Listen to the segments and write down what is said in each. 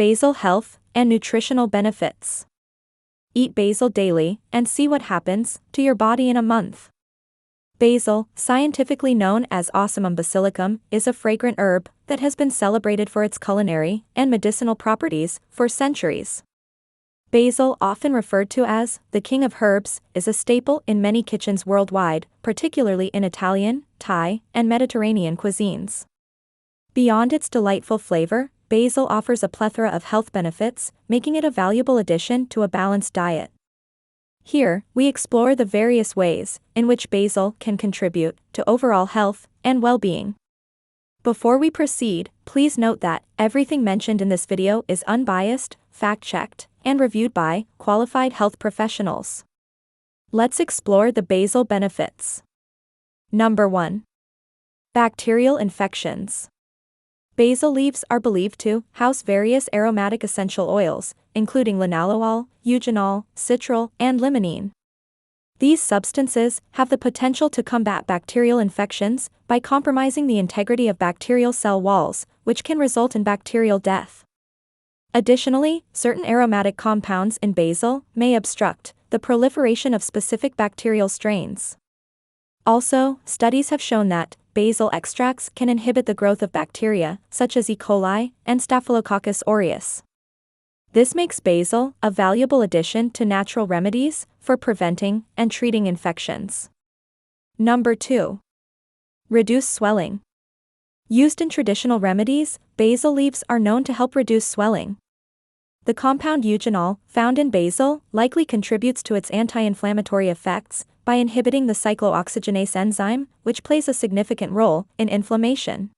Basil health and nutritional benefits. Eat basil daily and see what happens to your body in a month. Basil, scientifically known as Ocimum basilicum, is a fragrant herb that has been celebrated for its culinary and medicinal properties for centuries. Basil, often referred to as the king of herbs, is a staple in many kitchens worldwide, particularly in Italian, Thai, and Mediterranean cuisines. Beyond its delightful flavor, basil offers a plethora of health benefits, making it a valuable addition to a balanced diet. Here, we explore the various ways in which basil can contribute to overall health and well-being. Before we proceed, please note that everything mentioned in this video is unbiased, fact-checked, and reviewed by qualified health professionals. Let's explore the basil benefits. Number 1. Bacterial infections. Basil leaves are believed to house various aromatic essential oils, including linalool, eugenol, citral, and limonene. These substances have the potential to combat bacterial infections by compromising the integrity of bacterial cell walls, which can result in bacterial death. Additionally, certain aromatic compounds in basil may obstruct the proliferation of specific bacterial strains. Also, studies have shown that basil extracts can inhibit the growth of bacteria, such as E. coli and Staphylococcus aureus. This makes basil a valuable addition to natural remedies for preventing and treating infections. Number 2. Reduce swelling. Used in traditional remedies, basil leaves are known to help reduce swelling. The compound eugenol, found in basil, likely contributes to its anti-inflammatory effects by inhibiting the cyclooxygenase enzyme, which plays a significant role in inflammation.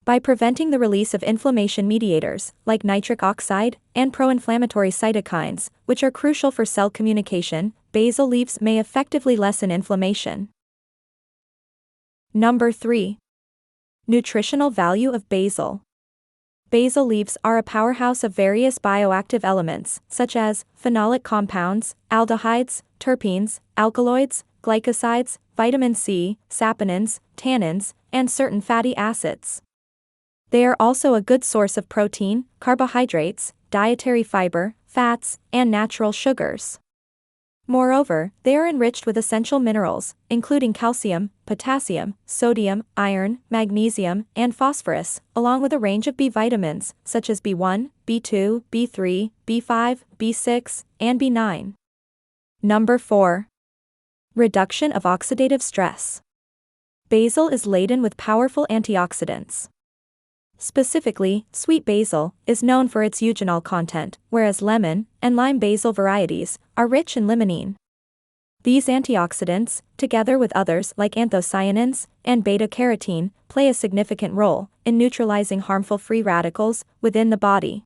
By preventing the release of inflammation mediators, like nitric oxide and pro-inflammatory cytokines, which are crucial for cell communication, basil leaves may effectively lessen inflammation. Number 3. Nutritional value of basil. Basil leaves are a powerhouse of various bioactive elements, such as phenolic compounds, aldehydes, terpenes, alkaloids, glycosides, vitamin C, saponins, tannins, and certain fatty acids. They are also a good source of protein, carbohydrates, dietary fiber, fats, and natural sugars. Moreover, they are enriched with essential minerals, including calcium, potassium, sodium, iron, magnesium, and phosphorus, along with a range of B vitamins, such as B1, B2, B3, B5, B6, and B9. Number 4. Reduction of oxidative stress. Basil is laden with powerful antioxidants. Specifically, sweet basil is known for its eugenol content, whereas lemon and lime basil varieties are rich in limonene. These antioxidants, together with others like anthocyanins and beta-carotene, play a significant role in neutralizing harmful free radicals within the body.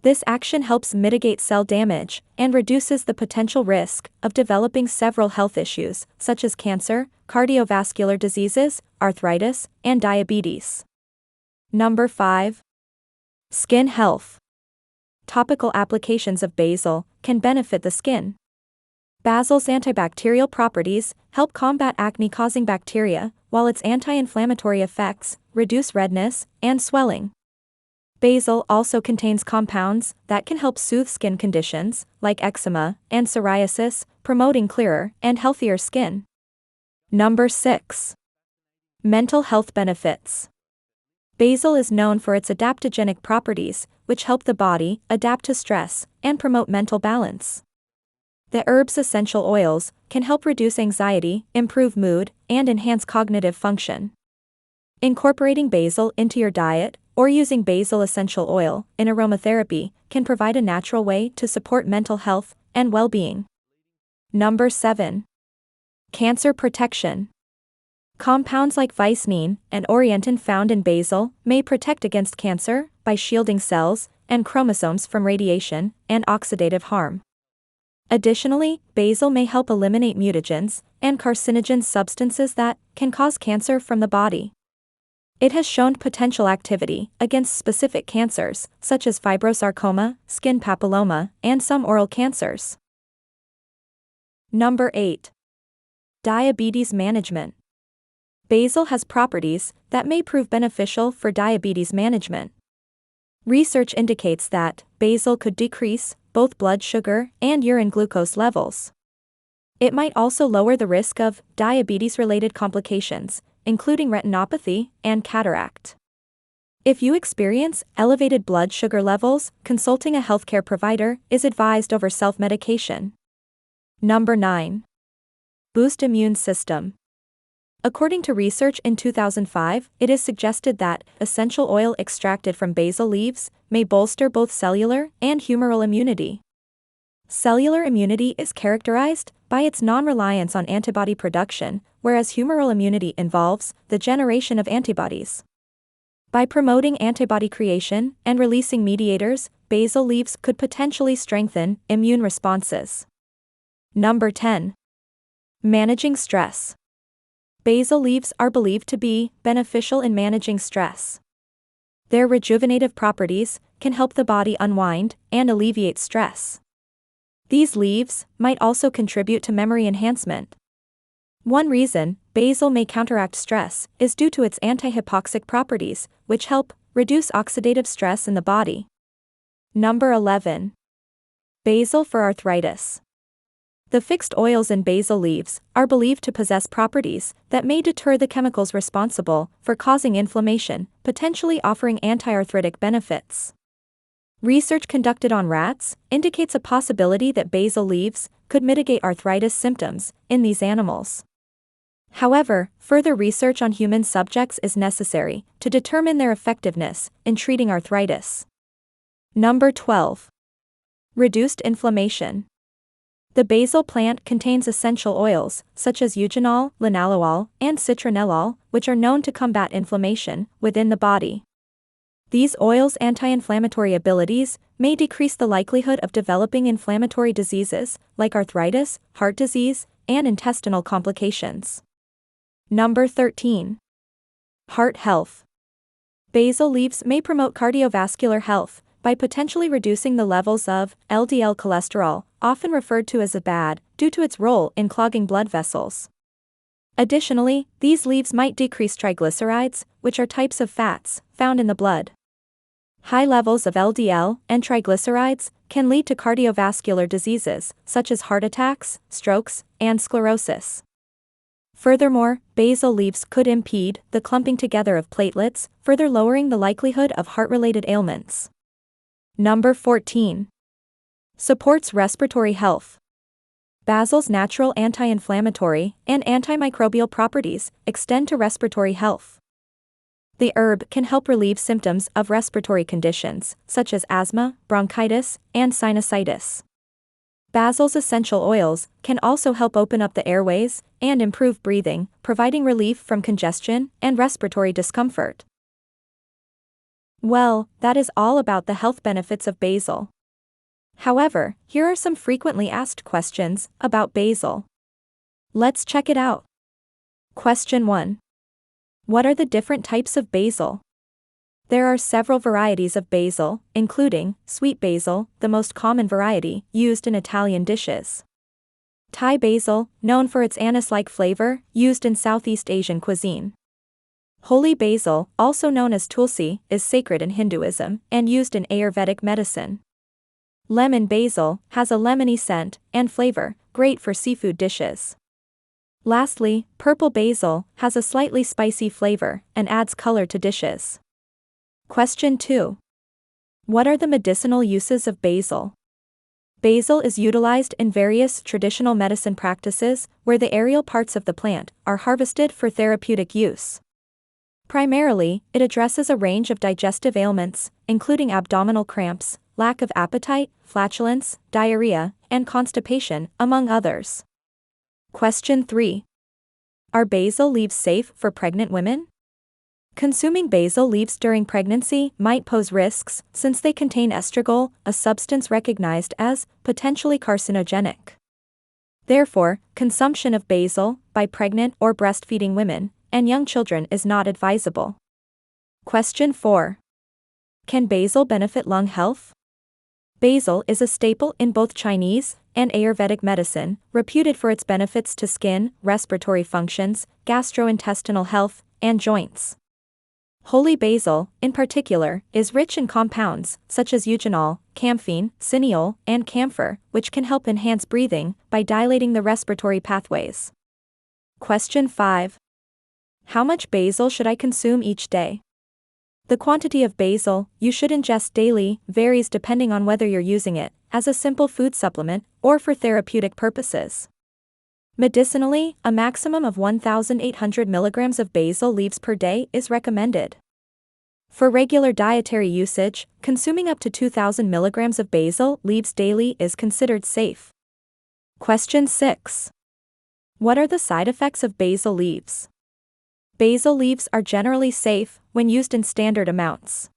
This action helps mitigate cell damage and reduces the potential risk of developing several health issues, such as cancer, cardiovascular diseases, arthritis, and diabetes. Number 5. Skin health. Topical applications of basil can benefit the skin. Basil's antibacterial properties help combat acne-causing bacteria, while its anti-inflammatory effects reduce redness and swelling. Basil also contains compounds that can help soothe skin conditions like eczema and psoriasis, promoting clearer and healthier skin. Number 6. Mental health benefits. Basil is known for its adaptogenic properties, which help the body adapt to stress and promote mental balance. The herb's essential oils can help reduce anxiety, improve mood, and enhance cognitive function. Incorporating basil into your diet or using basil essential oil in aromatherapy can provide a natural way to support mental health and well-being. Number 7. Cancer protection. Compounds like vicinine and orientin found in basil may protect against cancer by shielding cells and chromosomes from radiation and oxidative harm. Additionally, basil may help eliminate mutagens and carcinogen substances that can cause cancer from the body. It has shown potential activity against specific cancers, such as fibrosarcoma, skin papilloma, and some oral cancers. Number 8. Diabetes management. Basil has properties that may prove beneficial for diabetes management. Research indicates that basil could decrease both blood sugar and urine glucose levels. It might also lower the risk of diabetes-related complications, including retinopathy and cataract. If you experience elevated blood sugar levels, consulting a healthcare provider is advised over self-medication. Number 9. Boost immune system. According to research in 2005, it is suggested that essential oil extracted from basil leaves may bolster both cellular and humoral immunity. Cellular immunity is characterized by its non-reliance on antibody production, whereas humoral immunity involves the generation of antibodies. By promoting antibody creation and releasing mediators, basil leaves could potentially strengthen immune responses. Number 10. Managing stress. Basil leaves are believed to be beneficial in managing stress. Their rejuvenative properties can help the body unwind and alleviate stress. These leaves might also contribute to memory enhancement. One reason basil may counteract stress is due to its anti-hypoxic properties, which help reduce oxidative stress in the body. Number 11. Basil for arthritis. The fixed oils in basil leaves are believed to possess properties that may deter the chemicals responsible for causing inflammation, potentially offering anti-arthritic benefits. Research conducted on rats indicates a possibility that basil leaves could mitigate arthritis symptoms in these animals. However, further research on human subjects is necessary to determine their effectiveness in treating arthritis. Number 12. Reduced inflammation. The basil plant contains essential oils, such as eugenol, linalool, and citronellol, which are known to combat inflammation within the body. These oils' anti-inflammatory abilities may decrease the likelihood of developing inflammatory diseases like arthritis, heart disease, and intestinal complications. Number 13. Heart health. Basil leaves may promote cardiovascular health by potentially reducing the levels of LDL cholesterol, often referred to as a bad, due to its role in clogging blood vessels. Additionally, these leaves might decrease triglycerides, which are types of fats found in the blood. High levels of LDL and triglycerides can lead to cardiovascular diseases, such as heart attacks, strokes, and sclerosis. Furthermore, basil leaves could impede the clumping together of platelets, further lowering the likelihood of heart-related ailments. Number 14. Supports respiratory health. Basil's natural anti-inflammatory and antimicrobial properties extend to respiratory health. The herb can help relieve symptoms of respiratory conditions, such as asthma, bronchitis, and sinusitis. Basil's essential oils can also help open up the airways and improve breathing, providing relief from congestion and respiratory discomfort. Well, that is all about the health benefits of basil. However, here are some frequently asked questions about basil. Let's check it out. Question 1. What are the different types of basil? There are several varieties of basil, including sweet basil, the most common variety used in Italian dishes. Thai basil, known for its anise-like flavor, used in Southeast Asian cuisine. Holy basil, also known as Tulsi, is sacred in Hinduism and used in Ayurvedic medicine. Lemon basil has a lemony scent and flavor, great for seafood dishes. Lastly, purple basil has a slightly spicy flavor and adds color to dishes. Question 2. What are the medicinal uses of basil? Basil is utilized in various traditional medicine practices where the aerial parts of the plant are harvested for therapeutic use. Primarily, it addresses a range of digestive ailments, including abdominal cramps, lack of appetite, flatulence, diarrhea, and constipation, among others. Question 3. Are basil leaves safe for pregnant women? Consuming basil leaves during pregnancy might pose risks since they contain estragol, a substance recognized as potentially carcinogenic. Therefore, consumption of basil by pregnant or breastfeeding women and young children is not advisable. Question 4. Can basil benefit lung health? Basil is a staple in both Chinese and Ayurvedic medicine, reputed for its benefits to skin, respiratory functions, gastrointestinal health, and joints. Holy basil, in particular, is rich in compounds, such as eugenol, camphene, cineol, and camphor, which can help enhance breathing by dilating the respiratory pathways. Question 5. How much basil should I consume each day? The quantity of basil you should ingest daily varies depending on whether you're using it as a simple food supplement or for therapeutic purposes. Medicinally, a maximum of 1,800 milligrams of basil leaves per day is recommended. For regular dietary usage, consuming up to 2,000 milligrams of basil leaves daily is considered safe. Question 6. What are the side effects of basil leaves? Basil leaves are generally safe when used in standard amounts.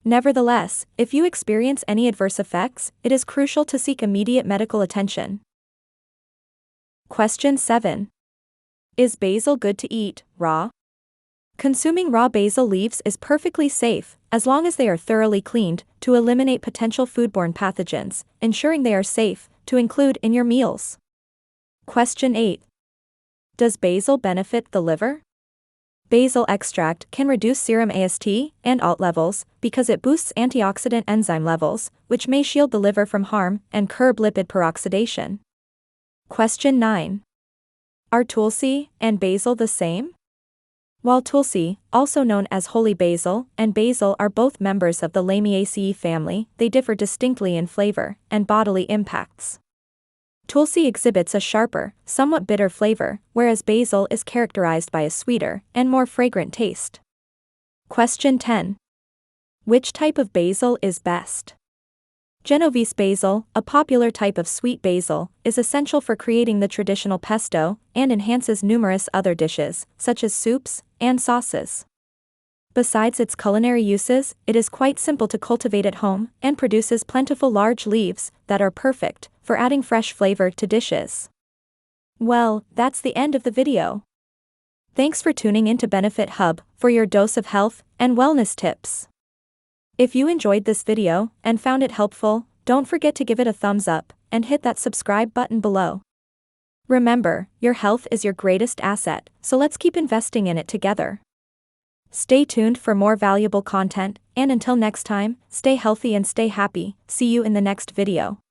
Nevertheless, if you experience any adverse effects, it is crucial to seek immediate medical attention. Question 7. Is basil good to eat, raw? Consuming raw basil leaves is perfectly safe, as long as they are thoroughly cleaned to eliminate potential foodborne pathogens, ensuring they are safe to include in your meals. Question 8. Does basil benefit the liver? Basil extract can reduce serum AST and ALT levels because it boosts antioxidant enzyme levels, which may shield the liver from harm and curb lipid peroxidation. Question 9. Are Tulsi and basil the same? While Tulsi, also known as holy basil, and basil are both members of the Lamiaceae family, they differ distinctly in flavor and bodily impacts. Tulsi exhibits a sharper, somewhat bitter flavor, whereas basil is characterized by a sweeter and more fragrant taste. Question 10. Which type of basil is best? Genovese basil, a popular type of sweet basil, is essential for creating the traditional pesto and enhances numerous other dishes, such as soups and sauces. Besides its culinary uses, it is quite simple to cultivate at home and produces plentiful large leaves that are perfect for adding fresh flavor to dishes. Well, that's the end of the video. Thanks for tuning in to Benefit Hub for your dose of health and wellness tips. If you enjoyed this video and found it helpful, don't forget to give it a thumbs up and hit that subscribe button below. Remember, your health is your greatest asset, so let's keep investing in it together. Stay tuned for more valuable content, and until next time, stay healthy and stay happy. See you in the next video.